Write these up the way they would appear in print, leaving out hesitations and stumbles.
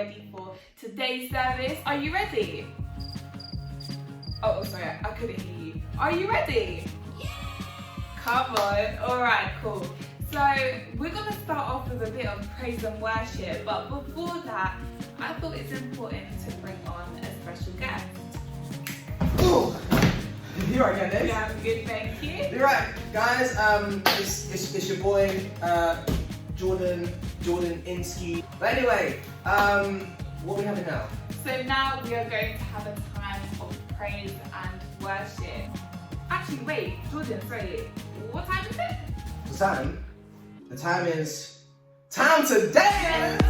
ready for today's service. Are you ready? Oh, sorry, I couldn't hear you. Are you ready? Yeah! Come on. All right, cool. So we're going to start off with a bit of praise and worship, but before that, I thought it's important to bring on a special guest. Ooh. You're right, Candace. Yeah, I'm good, thank you. You're right, guys. It's your boy, Jordan Insky. But anyway, what are we having now? So now we are going to have a time of praise and worship. Actually, wait, Jordan, sorry, what time is it? The time is time to dance!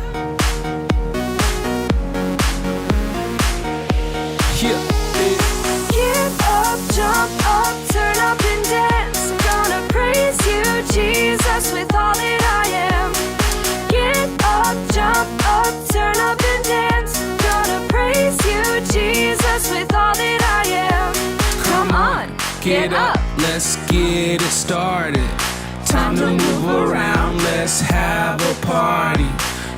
Yeah. Get up, jump up, turn up and dance. Gonna praise you, Jesus, with all that I am. Get up, jump up, turn up and dance. Gonna praise you, Jesus, with all that I am. Come on, get up. Let's get it started. Time to move around, let's have a party.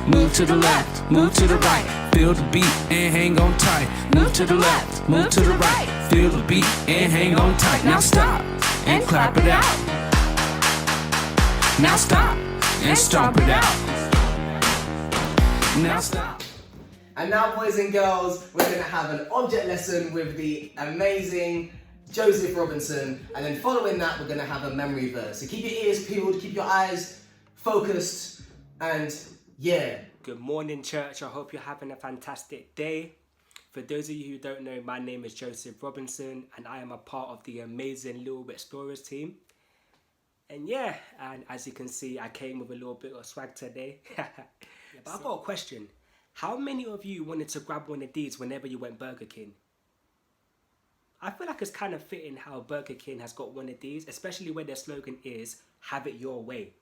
Move to the left, move to the right, feel the beat and hang on tight. Move to the left, move to the right, feel the beat and hang on tight. Now stop and clap it out. Now stop and stomp it out. Now stop. And now, boys and girls, we're going to have an object lesson with the amazing Joseph Robinson, and then following that, we're going to have a memory verse. So keep your ears peeled, keep your eyes focused, and yeah. Good morning, church. I hope you're having a fantastic day. For those of you who don't know, my name is Joseph Robinson, and I am a part of the amazing Little Explorers team. And yeah, and as you can see, I came with a little bit of swag today. But I've got a question. How many of you wanted to grab one of these whenever you went Burger King? I feel like it's kind of fitting how Burger King has got one of these, especially when their slogan is, have it your way.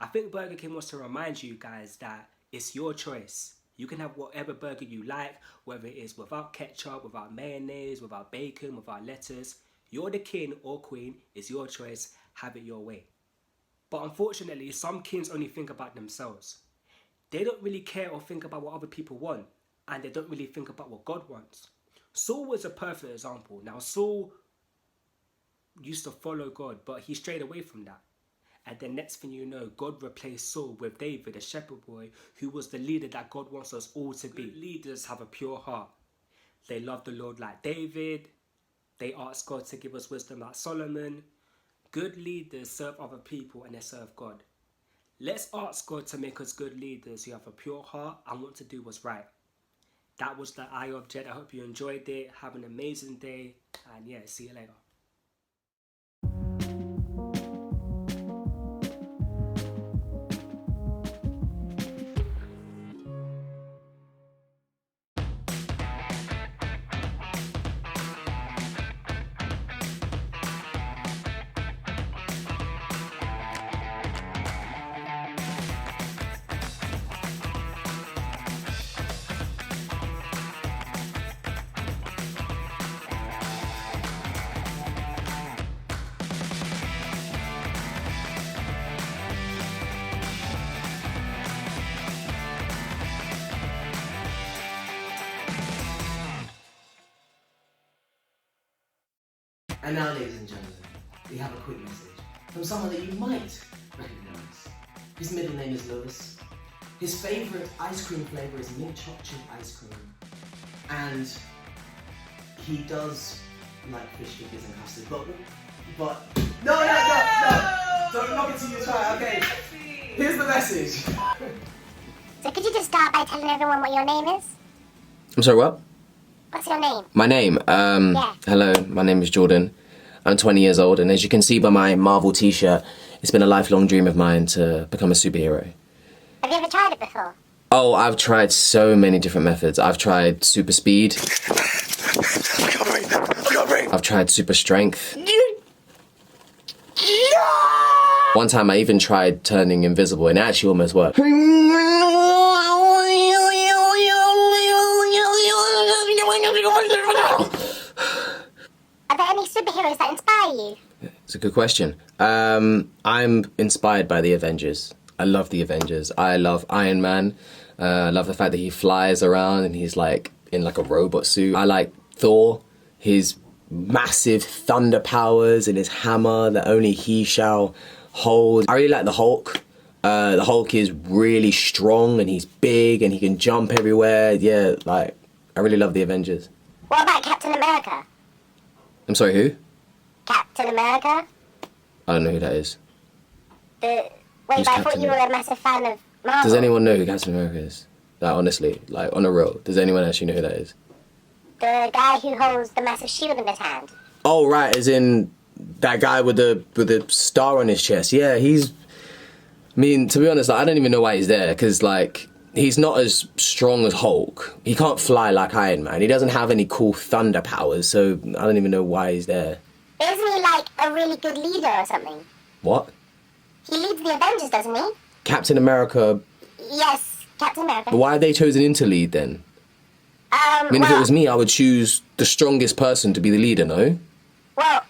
I think Burger King wants to remind you guys that it's your choice. You can have whatever burger you like, whether it is without ketchup, without mayonnaise, without bacon, without lettuce. You're the king or queen, it's your choice, have it your way. But unfortunately, some kings only think about themselves. They don't really care or think about what other people want, and they don't really think about what God wants. Saul was a perfect example. Now, Saul used to follow God, but he strayed away from that. And the next thing you know, God replaced Saul with David, a shepherd boy, who was the leader that God wants us all to be. Good leaders have a pure heart. They love the Lord like David. They ask God to give us wisdom like Solomon. Good leaders serve other people and they serve God. Let's ask God to make us good leaders who have a pure heart and want to do what's right. That was the eye object. I hope you enjoyed it. Have an amazing day. And yeah, see you later. And now, ladies and gentlemen, we have a quick message from someone that you might recognise. His middle name is Lewis. His favourite ice cream flavour is mint chocolate chip ice cream. And he does like fish fingers and custard, but no, don't knock it to your child. Okay, here's the message. So could you just start by telling everyone what your name is? I'm sorry, what? What's your name? My name? Hello, my name is Jordan. I'm 20 years old, and as you can see by my Marvel t-shirt, it's been a lifelong dream of mine to become a superhero. Have you ever tried it before? Oh, I've tried so many different methods. I've tried super speed. I've tried super strength. One time I even tried turning invisible, and it actually almost worked. Are there any superheroes that inspire you? It's a good question. I'm inspired by the Avengers. I love the Avengers. I love Iron Man. I love the fact that he flies around and he's like in like a robot suit. I like Thor, his massive thunder powers and his hammer that only he shall hold. I really like the Hulk. The Hulk is really strong and he's big and he can jump everywhere. Yeah, like, I really love the Avengers. What about Captain America? I'm sorry, who? Captain America? I don't know who that is. Wait, Who's but I thought Captain you were America? a massive fan of Marvel. Does anyone know who Captain America is? Like, honestly, like, on a real, does anyone actually know who that is? The guy who holds the massive shield in his hand. Oh, right, as in that guy with the star on his chest. Yeah, I mean, to be honest, like, I don't even know why he's there, because, like, he's not as strong as Hulk. He can't fly like Iron Man. He doesn't have any cool thunder powers, so I don't even know why he's there. Isn't he like a really good leader or something? What? He leads the Avengers, doesn't he? Captain America. Yes, Captain America. But why are they chosen him to lead then? I mean, if it was me, I would choose the strongest person to be the leader, no? Well,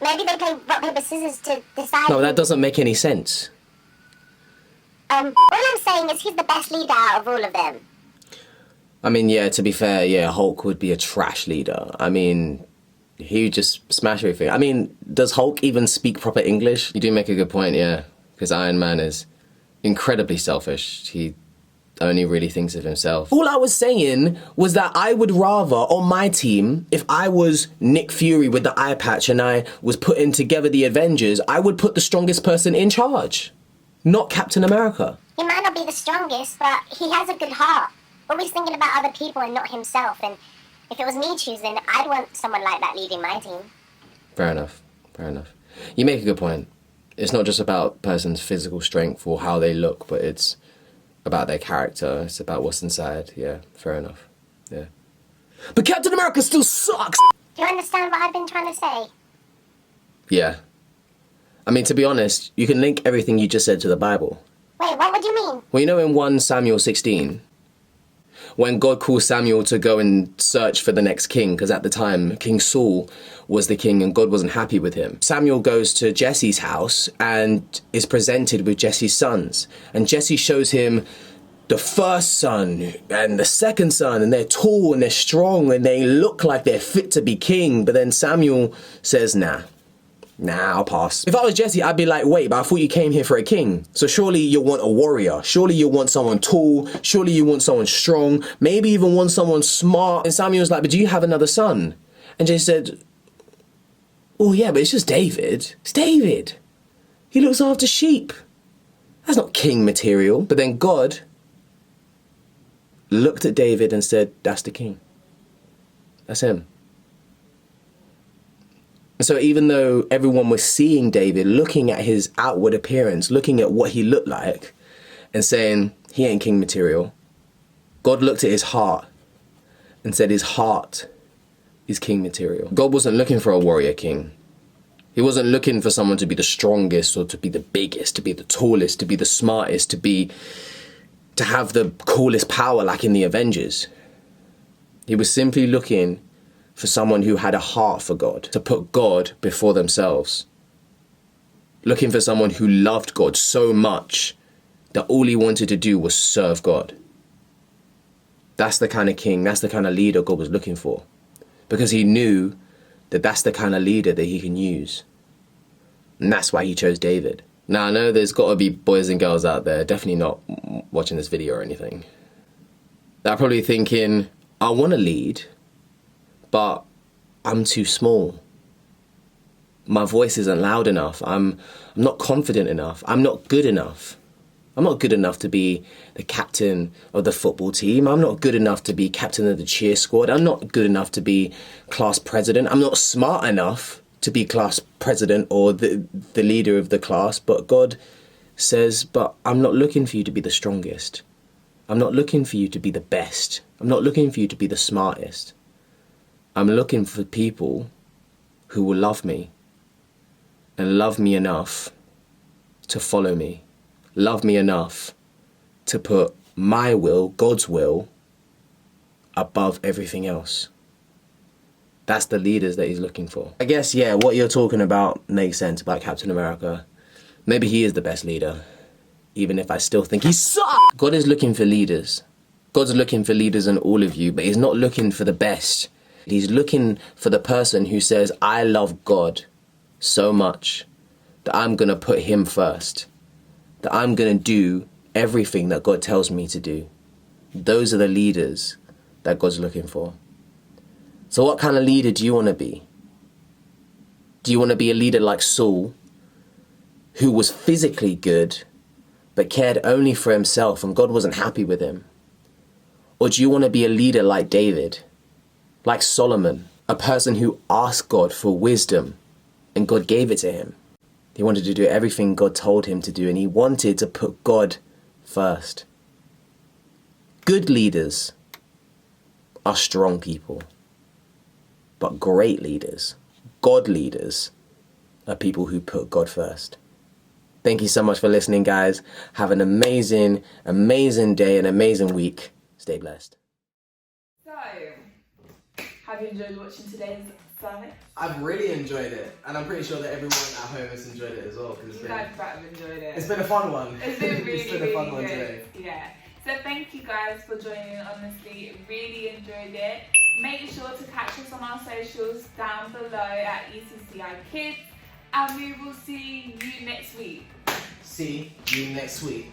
maybe they play rock, paper, scissors to decide. No, that doesn't make any sense. All I'm saying is he's the best leader out of all of them. I mean, yeah, to be fair, yeah, Hulk would be a trash leader. I mean, he would just smash everything. I mean, does Hulk even speak proper English? You do make a good point, yeah, because Iron Man is incredibly selfish. He only really thinks of himself. All I was saying was that I would rather, on my team, if I was Nick Fury with the eye patch and I was putting together the Avengers, I would put the strongest person in charge, not Captain America. He might not be the strongest, but he has a good heart. Always thinking about other people and not himself. And if it was me choosing, I'd want someone like that leading my team. Fair enough, fair enough. You make a good point. It's not just about a person's physical strength or how they look, but it's about their character. It's about what's inside. Yeah, fair enough. Yeah. But Captain America still sucks! Do you understand what I've been trying to say? Yeah. I mean, to be honest, you can link everything you just said to the Bible. Wait, what would you mean? Well, you know in 1 Samuel 16, when God calls Samuel to go and search for the next king, because at the time, King Saul was the king and God wasn't happy with him. Samuel goes to Jesse's house and is presented with Jesse's sons. And Jesse shows him the first son and the second son, and they're tall and they're strong and they look like they're fit to be king. But then Samuel says, nah, I'll pass. If I was Jesse, I'd be like, wait, but I thought you came here for a king. So surely you'll want a warrior. Surely you'll want someone tall. Surely you want someone strong. Maybe even want someone smart. And Samuel's like, but do you have another son? And Jesse said, oh yeah, but it's just David. It's David. He looks after sheep. That's not king material. But then God looked at David and said, that's the king. That's him. And so even though everyone was seeing David, looking at his outward appearance, looking at what he looked like, and saying, he ain't king material, God looked at his heart and said his heart is king material. God wasn't looking for a warrior king. He wasn't looking for someone to be the strongest or to be the biggest, to be the tallest, to be the smartest, to have the coolest power like in the Avengers. He was simply looking for someone who had a heart for God, to put God before themselves. Looking for someone who loved God so much that all he wanted to do was serve God. That's the kind of king, that's the kind of leader God was looking for. Because he knew that that's the kind of leader that he can use. And that's why he chose David. Now, I know there's got to be boys and girls out there, definitely not watching this video or anything, that are probably thinking, I want to lead, but I'm too small. My voice isn't loud enough. I'm not confident enough. I'm not good enough. I'm not good enough to be the captain of the football team. I'm not good enough to be captain of the cheer squad. I'm not good enough to be class president. I'm not smart enough to be class president or the leader of the class. But God says, but I'm not looking for you to be the strongest. I'm not looking for you to be the best. I'm not looking for you to be the smartest. I'm looking for people who will love me and love me enough to follow me. Love me enough to put my will, God's will, above everything else. That's the leaders that he's looking for. I guess, yeah, what you're talking about makes sense about Captain America. Maybe he is the best leader, even if I still think he sucks. God is looking for leaders God's looking for leaders in all of you, but he's not looking for the best. He's looking for the person who says, I love God so much that I'm going to put him first, that I'm going to do everything that God tells me to do. Those are the leaders that God's looking for. So what kind of leader do you want to be? Do you want to be a leader like Saul, who was physically good, but cared only for himself and God wasn't happy with him? Or do you want to be a leader like David, like Solomon, a person who asked God for wisdom and God gave it to him? He wanted to do everything God told him to do, and he wanted to put God first. Good leaders are strong people, but great leaders, God leaders, are people who put God first. Thank you so much for listening, guys. Have an amazing, amazing day, an amazing week. Stay blessed. So, have you enjoyed watching today's service? I've really enjoyed it, and I'm pretty sure that everyone at home has enjoyed it as well. You guys might have enjoyed it. It's been a fun one. It's been really, it's been really a fun one good. today. Yeah. So thank you guys for joining. Honestly, really enjoyed it. Make sure to catch us on our socials down below at ECCI Kids, and we will see you next week. See you next week.